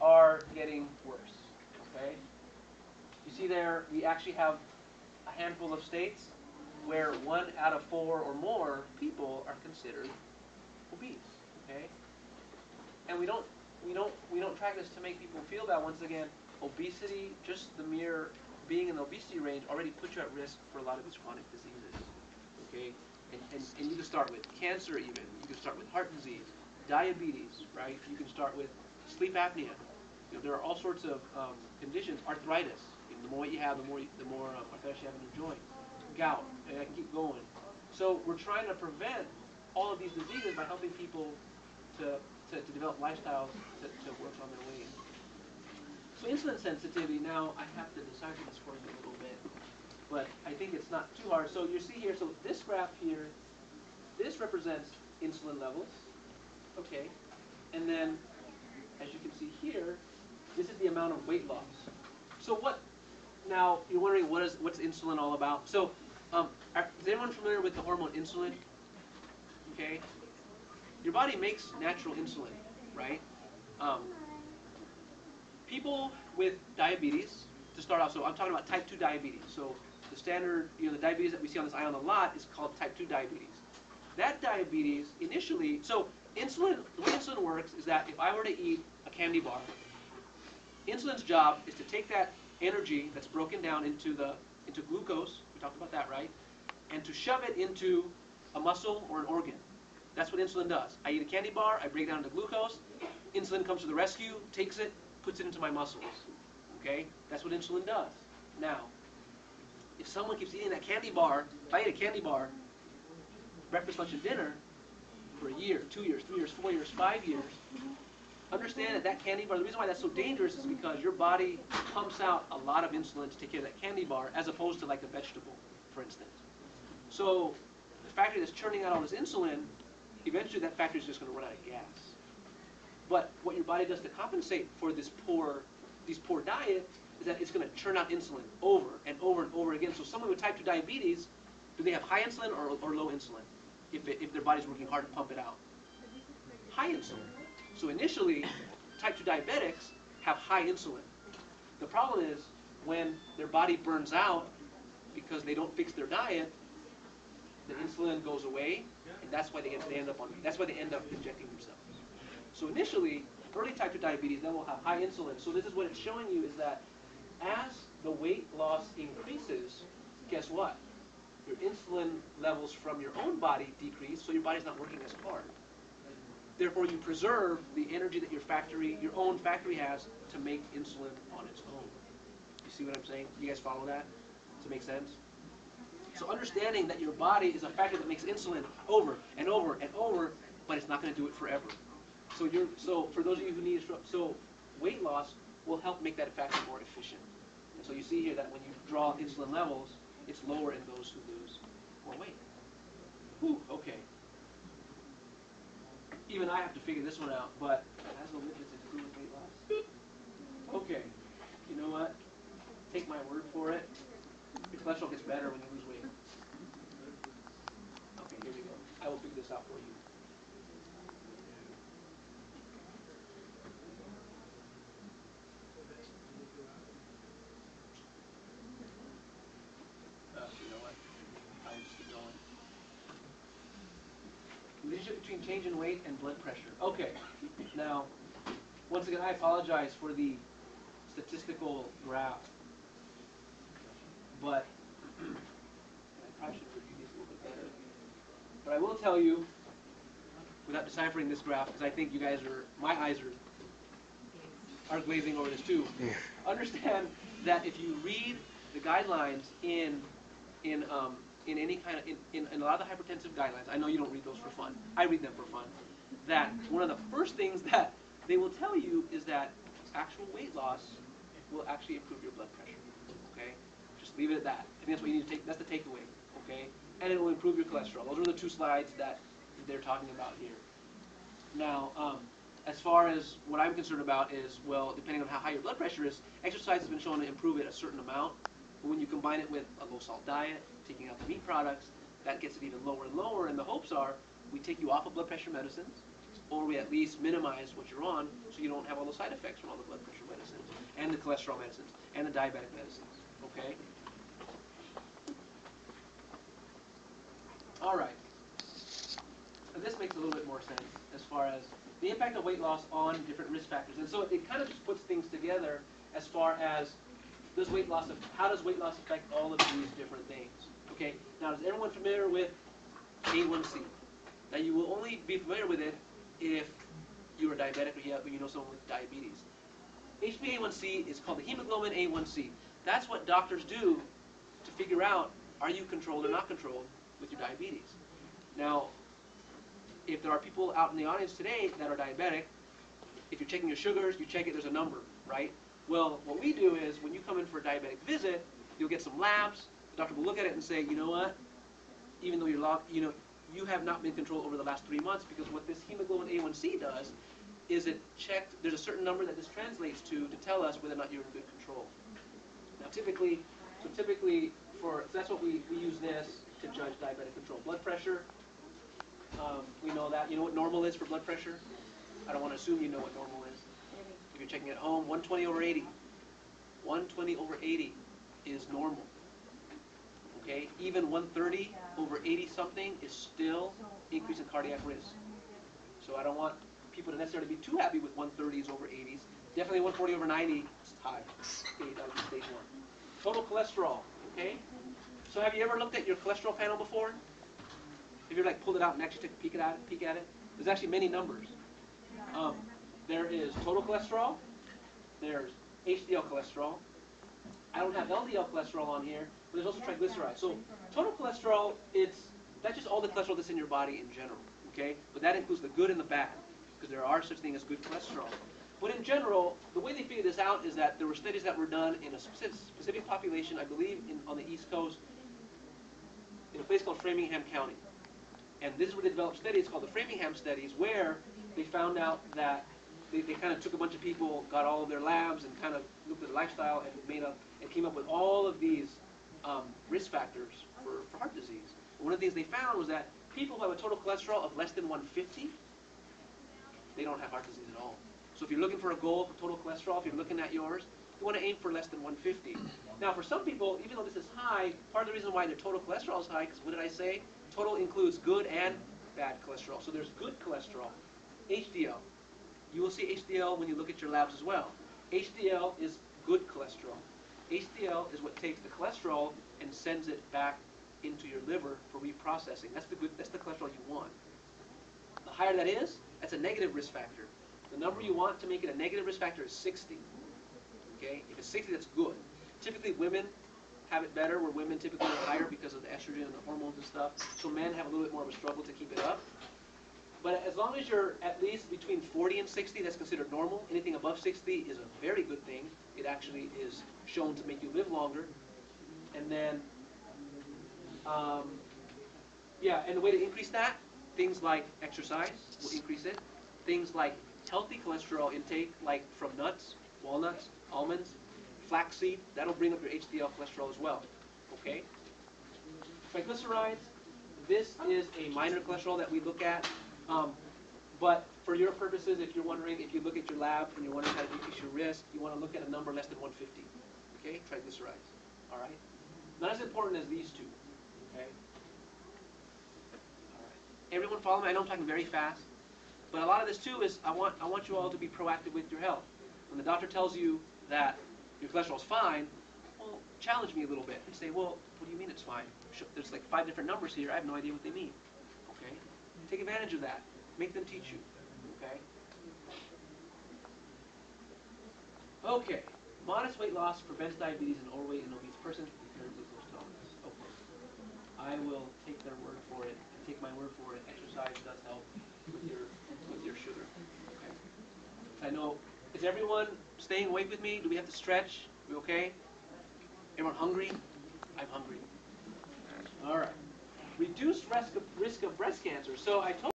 are getting worse. Okay? You see there, we actually have a handful of states where 1 out of 4 or more people are considered obese. Okay? And we don't track this to make people feel bad. Once again, obesity, just the mere being in the obesity range already puts you at risk for a lot of these chronic diseases. Okay? And you can start with cancer even. You can start with heart disease, diabetes, right? You can start with sleep apnea. You know, there are all sorts of conditions. Arthritis. You know, the more weight you have, the more arthritis you have in your joint. Gout. And I can keep going. So we're trying to prevent all of these diseases by helping people to develop lifestyles to work on their weight. So insulin sensitivity, now I have to decipher this for you a little bit, but I think it's not too hard. So you see here, so this graph here, this represents insulin levels, okay, and then as you can see here, this is the amount of weight loss. So now you're wondering what's insulin all about? So is anyone familiar with the hormone insulin? Okay, your body makes natural insulin, right? People with diabetes, to start off, so I'm talking about type 2 diabetes. So the standard, the diabetes that we see on this ion a lot is called type 2 diabetes. That diabetes initially, so insulin, the way insulin works is that if I were to eat a candy bar, insulin's job is to take that energy that's broken down into glucose, we talked about that, right? And to shove it into a muscle or an organ. That's what insulin does. I eat a candy bar, I break it down into glucose, insulin comes to the rescue, takes it, puts it into my muscles. Okay? That's what insulin does. Now, if someone keeps eating that candy bar, if I eat a candy bar, breakfast, lunch, and dinner, for a year, 2 years, 3 years, 4 years, 5 years, understand that candy bar, the reason why that's so dangerous is because your body pumps out a lot of insulin to take care of that candy bar, as opposed to like a vegetable, for instance. So the factory that's churning out all this insulin, eventually that factory is just going to run out of gas. But what your body does to compensate for these poor diet is that it's going to churn out insulin over and over and over again. So someone with type 2 diabetes, do they have high insulin or low insulin if their body's working hard to pump it out? High insulin. So initially, type 2 diabetics have high insulin. The problem is when their body burns out because they don't fix their diet, the insulin goes away, and that's why they end up injecting themselves. So initially, early type 2 diabetes, they will have high insulin. So this is what it's showing you, is that as the weight loss increases, guess what? Your insulin levels from your own body decrease, so your body's not working as hard. Therefore, you preserve the energy that your own factory has to make insulin on its own. You see what I'm saying? You guys follow that? Does it make sense? So understanding that your body is a factory that makes insulin over and over and over, but it's not going to do it forever. So for those of you who need weight loss will help make that factory more efficient. And so you see here that when you draw insulin levels, it's lower in those who lose more weight. Whew, okay. Even I have to figure this one out, but has the lipids to do with weight loss? Okay. You know what? Take my word for it. Your cholesterol gets better when you lose weight. Okay, here we go. I will figure this out for you. You know what? I'll just keep going. Relationship between change in weight and blood pressure. Okay. Now, once again, I apologize for the statistical graph, but I probably should review these a little bit better. But I will tell you, without deciphering this graph, because I think you guys my eyes are glazing over this too. Understand that if you read the guidelines in any kind of in a lot of the hypertensive guidelines, I know you don't read those for fun. I read them for fun. That one of the first things that they will tell you is that actual weight loss will actually improve your blood pressure. Okay, just leave it at that. I think that's what you need to take. That's the takeaway. Okay, and it will improve your cholesterol. Those are the two slides that they're talking about here. Now, as far as what I'm concerned about is, well, depending on how high your blood pressure is, exercise has been shown to improve it a certain amount. But when you combine it with a low-salt diet, taking out the meat products, that gets it even lower and lower. And the hopes are we take you off of blood pressure medicines, or we at least minimize what you're on so you don't have all the side effects from all the blood pressure medicines and the cholesterol medicines and the diabetic medicines. Okay? All right. And this makes a little bit more sense as far as the impact of weight loss on different risk factors. And so it kind of just puts things together as far as how does weight loss affect all of these different things. Okay? Now, is everyone familiar with A1C? Now, you will only be familiar with it if you are diabetic or you know someone with diabetes. HbA1c is called the hemoglobin A1c. That's what doctors do to figure out, are you controlled or not controlled with your diabetes. Now, if there are people out in the audience today that are diabetic, if you're checking your sugars, you check it, there's a number, right? Well, what we do is, when you come in for a diabetic visit, you'll get some labs. The doctor will look at it and say, you know what? Even though you have not been controlled over the last 3 months, because what this hemoglobin A1c does is it checks, there's a certain number that this translates to tell us whether or not you're in good control. Now, typically, so that's what we use this to judge diabetic control. Blood pressure, we know that. You know what normal is for blood pressure? I don't want to assume you know what normal is. If you're checking at home, 120 over 80. 120 over 80 is normal. Okay? Even 130 over 80 something is still increase in cardiac risk. So I don't want people to necessarily be too happy with 130s over 80s. Definitely 140 over 90 is high. Okay, that would be stage 1. Total cholesterol. Okay? So have you ever looked at your cholesterol panel before? Have you ever pulled it out and actually took a peek at it? There's actually many numbers. There is total cholesterol. There's HDL cholesterol. I don't have LDL cholesterol on here, but there's also triglycerides. So total cholesterol, that's just all the cholesterol that's in your body in general. Okay? But that includes the good and the bad, because there are such things as good cholesterol. But in general, the way they figured this out is that there were studies that were done in a specific population, I believe on the East Coast, in a place called Framingham County. And this is where they developed studies called the Framingham studies, where they found out that they kind of took a bunch of people, got all of their labs, and kind of looked at their lifestyle and came up with all of these risk factors for heart disease. And one of the things they found was that people who have a total cholesterol of less than 150, they don't have heart disease at all. So if you're looking for a goal for total cholesterol, if you're looking at yours, you want to aim for less than 150. Now, for some people, even though this is high, part of the reason why their total cholesterol is high, because what did I say? Total includes good and bad cholesterol. So there's good cholesterol, HDL. You will see HDL when you look at your labs as well. HDL is good cholesterol. HDL is what takes the cholesterol and sends it back into your liver for reprocessing. That's the cholesterol you want. The higher that is, that's a negative risk factor. The number you want to make it a negative risk factor is 60. Okay? If it's 60, that's good. Typically, women have it better, where women typically are higher because of the estrogen and the hormones and stuff. So men have a little bit more of a struggle to keep it up. But as long as you're at least between 40 and 60, that's considered normal. Anything above 60 is a very good thing. It actually is shown to make you live longer. And then, and the way to increase that, things like exercise will increase it. Things like healthy cholesterol intake, like from nuts, walnuts, almonds, flaxseed, that'll bring up your HDL cholesterol as well. Okay? Triglycerides, this is a minor cholesterol that we look at. But for your purposes, if you're wondering, if you look at your lab and you're wondering how to decrease your risk, you want to look at a number less than 150. Okay? Triglycerides. All right? Not as important as these two. Okay? All right. Everyone follow me? I know I'm talking very fast. But a lot of this too is I want you all to be proactive with your health. When the doctor tells you that your cholesterol's fine, well, challenge me a little bit and say, well, what do you mean it's fine? There's like 5 different numbers here. I have no idea what they mean. Okay? Take advantage of that. Make them teach you. Okay? Okay. Modest weight loss prevents diabetes in overweight and obese persons with impaired glucose tolerance. Okay. I will take their word for it and take my word for it. Exercise does help with your sugar. Okay. I know. Is everyone staying awake with me? Do we have to stretch? We okay? Everyone hungry? I'm hungry. All right. Reduced risk of breast cancer. So I told